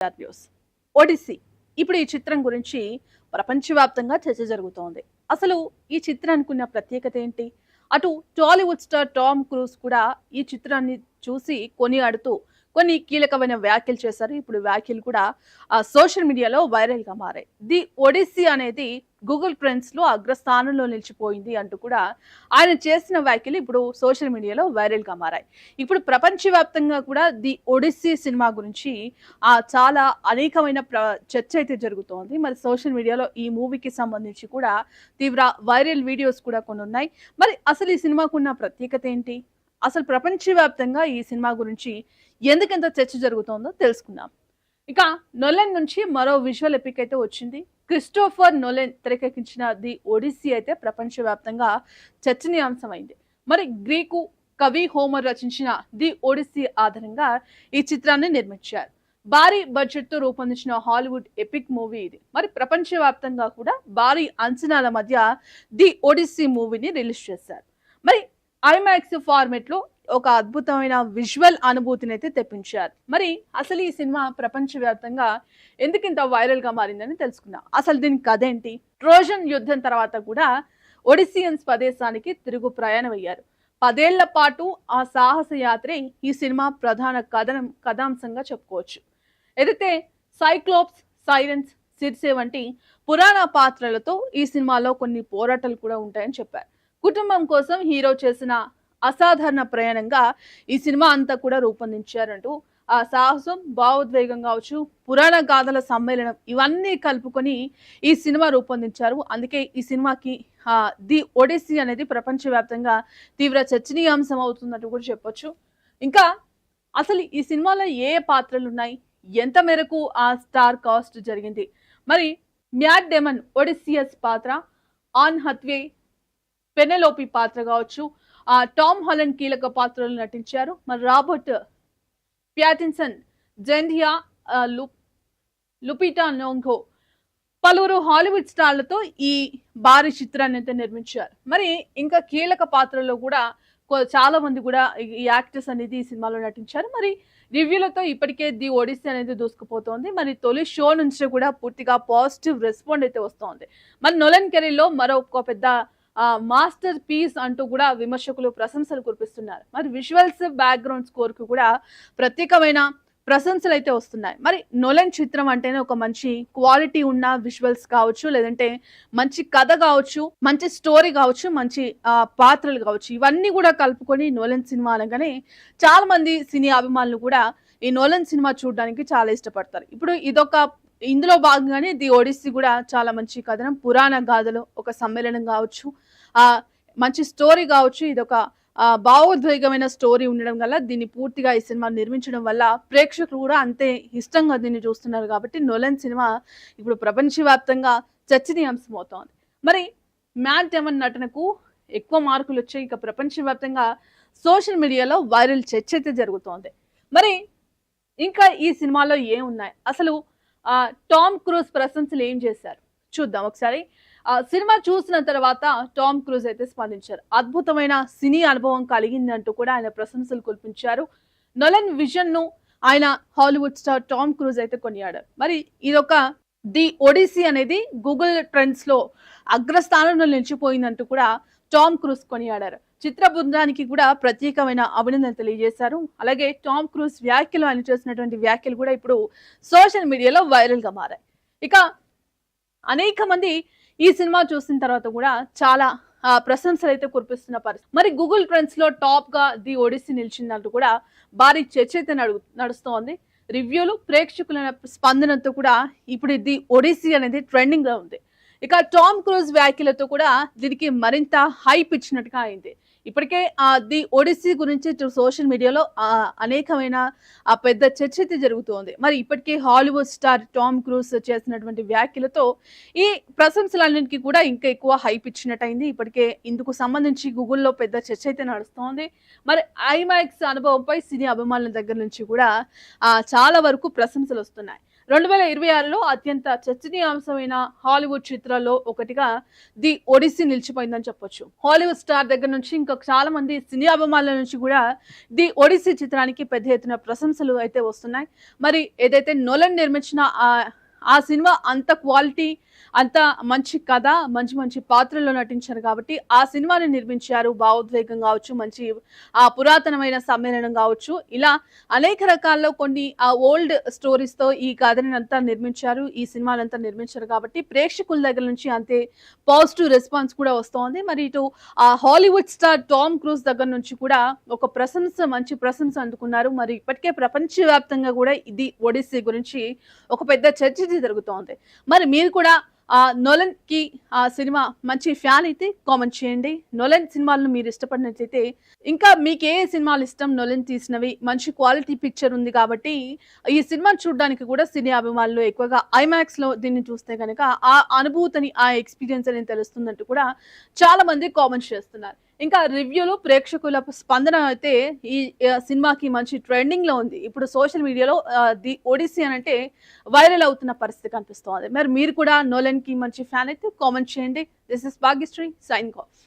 News Odissi ఇప్పుడు ఈ చిత్రం గురించి ప్రపంచవ్యాప్తంగా చర్చ జరుగుతోంది. అసలు ఈ చిత్రానికి ఉన్న ప్రత్యేకత ఏంటి? అటు టాలీవుడ్ స్టార్ టామ్ క్రూజ్ కూడా ఈ చిత్రాన్ని చూసి కొనియాడుతూ కొన్ని కీలకమైన వ్యాఖ్యలు చేశారు. ఇప్పుడు వ్యాఖ్యలు కూడా సోషల్ మీడియాలో వైరల్ గా మారాయి. ది ఒడిస్సీ అనేది గూగుల్ ట్రెండ్స్ లో అగ్రస్థానంలో నిలిచిపోయింది అంటూ కూడా ఆయన చేసిన వ్యాఖ్యలు ఇప్పుడు సోషల్ మీడియాలో వైరల్ గా మారాయి. ఇప్పుడు ప్రపంచవ్యాప్తంగా కూడా ది ఒడిస్సీ సినిమా గురించి చాలా అనేకమైన చర్చ అయితే జరుగుతోంది. మరి సోషల్ మీడియాలో ఈ మూవీకి సంబంధించి కూడా తీవ్ర వైరల్ వీడియోస్ కూడా కొన్ని ఉన్నాయి. మరి అసలు ఈ సినిమాకు ఉన్న ప్రత్యేకత ఏంటి? అసలు ప్రపంచవ్యాప్తంగా ఈ సినిమా గురించి ఎందుకంత చర్చ జరుగుతోందో తెలుసుకుందాం. ఇక నోలెన్ నుంచి మరో విజువల్ ఎపిక్ అయితే వచ్చింది. క్రిస్టోఫర్ నోలెన్ తెరకెక్కించిన ది ఒడిస్సీ అయితే ప్రపంచవ్యాప్తంగా చర్చనీయాంశమైంది. మరి గ్రీకు కవి హోమర్ రచించిన ది ఒడిస్సీ ఆధారంగా ఈ చిత్రాన్ని నిర్మించారు. భారీ బడ్జెట్ తో రూపొందించిన హాలీవుడ్ ఎపిక్ మూవీ ఇది. మరి ప్రపంచవ్యాప్తంగా కూడా భారీ అంచనాల మధ్య ది ఒడిస్సీ మూవీని రిలీజ్ చేశారు. మరి ఐమాక్స్ ఫార్మెట్ లో ఒక అద్భుతమైన విజువల్ అనుభూతిని అయితే తెప్పించారు. మరి అసలు ఈ సినిమా ప్రపంచవ్యాప్తంగా ఎందుకింత వైరల్ గా మారిందని తెలుసుకుందాం. అసలు దీని కథ ఏంటి? ట్రోజన్ యుద్ధం తర్వాత కూడా ఒడిస్సియన్స్ ప్రదేశానికి తిరుగు ప్రయాణం అయ్యారు. 10 ఏళ్ల పాటు ఆ సాహస యాత్రే ఈ సినిమా ప్రధాన కథాంశంగా చెప్పుకోవచ్చు. ఏదైతే సైక్లోప్స్, సైరన్స్, సిర్సే వంటి పురాణ పాత్రలతో ఈ సినిమాలో కొన్ని పోరాటాలు కూడా ఉంటాయని చెప్పారు. కుటుంబం కోసం హీరో చేసిన అసాధారణ ప్రయాణంగా ఈ సినిమా అంతా కూడా రూపొందించారంటూ ఆ సాహసం, భావోద్వేగం కావచ్చు, పురాణ గాథల సమ్మేళనం ఇవన్నీ కలుపుకొని ఈ సినిమా రూపొందించారు. అందుకే ఈ సినిమాకి ది ఒడిస్సీ అనేది ప్రపంచవ్యాప్తంగా తీవ్ర చర్చనీయాంశం అవుతున్నట్టు కూడా చెప్పొచ్చు. ఇంకా అసలు ఈ సినిమాలో ఏ పాత్రలు ఉన్నాయి, ఎంత మేరకు ఆ స్టార్ కాస్ట్ జరిగింది, మరి మ్యాట్ డేమన్ ఒడిస్సియస్ పాత్ర, ఆన్ హత్వే పెనెలోపి పాత్ర కావచ్చు, టామ్ హాలండ్ కీలక పాత్రలు నటించారు. మరి రాబర్ట్ ప్యాటిన్సన్, జెండియా, లుపిటా నోంగో పలువురు హాలీవుడ్ స్టార్లతో ఈ భారీ చిత్రాన్ని అయితే నిర్మించారు. మరి ఇంకా కీలక పాత్రల్లో కూడా చాలా మంది కూడా ఈ యాక్టర్స్ అనేది ఈ సినిమాలో నటించారు. మరి రివ్యూలతో ఇప్పటికే ది ఒడిస్సీ అనేది దూసుకుపోతోంది. మరి తొలి షో నుంచి కూడా పూర్తిగా పాజిటివ్ రెస్పాండ్ అయితే వస్తోంది. మరి నోలన్ కెరీర్లో మరొక పెద్ద మాస్టర్ పీస్ అంటూ కూడా విమర్శకులు ప్రశంసలు కురిపిస్తున్నారు. మరి విజువల్స్, బ్యాక్గ్రౌండ్ స్కోర్ కు కూడా ప్రత్యేకమైన ప్రశంసలు అయితే వస్తున్నాయి. మరి నోలన్ చిత్రం అంటేనే ఒక మంచి క్వాలిటీ ఉన్న విజువల్స్ కావచ్చు, లేదంటే మంచి కథ కావచ్చు, మంచి స్టోరీ కావచ్చు, మంచి పాత్రలు కావచ్చు, ఇవన్నీ కూడా కలుపుకొని నోలన్ సినిమా అనగానే చాలా మంది సినీ అభిమానులు కూడా ఈ నోలన్ సినిమా చూడడానికి చాలా ఇష్టపడతారు. ఇప్పుడు ఇందులో భాగంగానే ది ఒడిస్సీ కూడా చాలా మంచి కథనం, పురాణ గాథలో ఒక సమ్మేళనం కావచ్చు, మంచి స్టోరీ కావచ్చు, ఇదొక భావోద్వేగమైన స్టోరీ ఉండడం వల్ల దీన్ని పూర్తిగా ఈ సినిమా నిర్మించడం వల్ల ప్రేక్షకులు కూడా అంతే ఇష్టంగా దీన్ని చూస్తున్నారు. కాబట్టి నోలన్ సినిమా ఇప్పుడు ప్రపంచవ్యాప్తంగా చర్చనీయాంశం అవుతోంది. మరి మ్యాట్ డేమన్ నటనకు ఎక్కువ మార్కులు వచ్చాయి. ఇక ప్రపంచవ్యాప్తంగా సోషల్ మీడియాలో వైరల్ చర్చ అయితే జరుగుతోంది. మరి ఇంకా ఈ సినిమాలో ఏమున్నాయి, అసలు టామ్ క్రూజ్ ప్రశంసలు ఏం చేశారు చూద్దాం ఒకసారి. సినిమా చూసిన తర్వాత టామ్ క్రూజ్ అయితే స్పందించారు. అద్భుతమైన సినీ అనుభవం కలిగిందంటూ కూడా ఆయన ప్రశంసలు కురిపించారు. నోలన్ విజన్ ను ఆయన హాలీవుడ్ స్టార్ టామ్ క్రూజ్ అయితే కొనియాడారు. మరి ఇదొక ది ఒడిస్సీ అనేది గూగుల్ ట్రెండ్స్ లో అగ్రస్థానంలో నిలిచిపోయిందంటూ కూడా టామ్ క్రూజ్ కొనియాడారు. చిత్ర బృందానికి కూడా ప్రత్యేకమైన అభినందనలు తెలియజేశారు. అలాగే టామ్ క్రూజ్ వ్యాఖ్యలు ఆయన చేసినటువంటి వ్యాఖ్యలు కూడా ఇప్పుడు సోషల్ మీడియాలో వైరల్ గా మారాయి. ఇక అనేక మంది ఈ సినిమా చూసిన తర్వాత కూడా చాలా ప్రశంసలు అయితే కురిపిస్తున్న పరిస్థితి. మరి గూగుల్ ట్రెండ్స్ లో టాప్ గా ది ఒడిస్సీ నిలిచిందంటూ కూడా భారీ చర్చ అయితే నడుస్తోంది. రివ్యూలు, ప్రేక్షకుల స్పందనతో కూడా ఇప్పుడు ది ఒడిస్సీ అనేది ట్రెండింగ్ గా ఉంది. ఇక టామ్ క్రూజ్ వ్యాఖ్యలతో కూడా దీనికి మరింత హైప్ ఇచ్చినట్టుగా అయింది. ఇప్పటికే ది ఒడిస్సీ గురించి సోషల్ మీడియాలో అనేకమైన పెద్ద చర్చ అయితే జరుగుతోంది. మరి ఇప్పటికే హాలీవుడ్ స్టార్ టామ్ క్రూజ్ చేసినటువంటి వ్యాఖ్యలతో ఈ ప్రశంసలన్నింటికి కూడా ఇంకా ఎక్కువ హైప్ ఇచ్చినట్టయింది. ఇప్పటికే ఇందుకు సంబంధించి గూగుల్లో పెద్ద చర్చ అయితే నడుస్తోంది. మరి ఐమాక్స్ అనుభవంపై సినీ అభిమానుల దగ్గర నుంచి కూడా చాలా వరకు ప్రశంసలు వస్తున్నాయి. 2026లో అత్యంత చర్చనీయాంశమైన హాలీవుడ్ చిత్రాల్లో ఒకటిగా ది ఒడిస్సీ నిలిచిపోయిందని చెప్పొచ్చు. హాలీవుడ్ స్టార్ దగ్గర నుంచి ఇంకా ఇంకా చాలా మంది సినీ అభిమానుల నుంచి కూడా ది ఒడిస్సీ చిత్రానికి పెద్ద ఎత్తున ప్రశంసలు అయితే వస్తున్నాయి. మరి ఏదైతే నోలన్ నిర్మించిన ఆ సినిమా అంత క్వాలిటీ, అంత మంచి కథ, మంచి మంచి పాత్రల్లో నటించారు కాబట్టి ఆ సినిమాని నిర్మించారు. భావోద్వేగం కావచ్చు, మంచి పురాతనమైన సమ్మేళనం కావచ్చు, ఇలా అనేక రకాల్లో కొన్ని ఓల్డ్ స్టోరీస్‌తో ఈ కథని అంతా నిర్మించారు. ఈ సినిమానంతా నిర్మించారు కాబట్టి ప్రేక్షకుల దగ్గర నుంచి అంతే పాజిటివ్ రెస్పాన్స్ కూడా వస్తోంది. మరి ఇటు హాలీవుడ్ స్టార్ టామ్ క్రూజ్ దగ్గర నుంచి కూడా ఒక మంచి ప్రశంస అందుకున్నారు. మరి ఇప్పటికే ప్రపంచవ్యాప్తంగా కూడా ఇది ఒడిస్సీ గురించి ఒక పెద్ద చర్చ జరుగుతోంది. మరి మీరు కూడా నోలన్ కి సినిమా మంచి ఫ్యాన్ అయితే కామెంట్ చేయండి. నోలన్ సినిమాలను మీరు ఇష్టపడినట్లయితే ఇంకా మీకు ఏ సినిమాలు ఇష్టం, నోలన్ తీసినవి మంచి క్వాలిటీ పిక్చర్ ఉంది కాబట్టి ఈ సినిమా చూడడానికి కూడా సినీ అభిమానులు ఎక్కువగా ఐమాక్స్ లో దీన్ని చూస్తే కనుక ఆ అనుభూతిని, ఆ ఎక్స్పీరియన్స్ అనేది తెలుస్తుందంటూ కూడా చాలా మంది కామెంట్స్ చేస్తున్నారు. ఇంకా రివ్యూలు, ప్రేక్షకుల స్పందన అయితే ఈ సినిమాకి మంచి ట్రెండింగ్ లో ఉంది. ఇప్పుడు సోషల్ మీడియాలో ది ఒడిస్సీ అని అంటే వైరల్ అవుతున్న పరిస్థితి కనిపిస్తోంది. మరి మీరు కూడా నోలన్ కి మంచి ఫ్యాన్ అయితే కామెంట్ చేయండి. This is Bhagyashree signing of.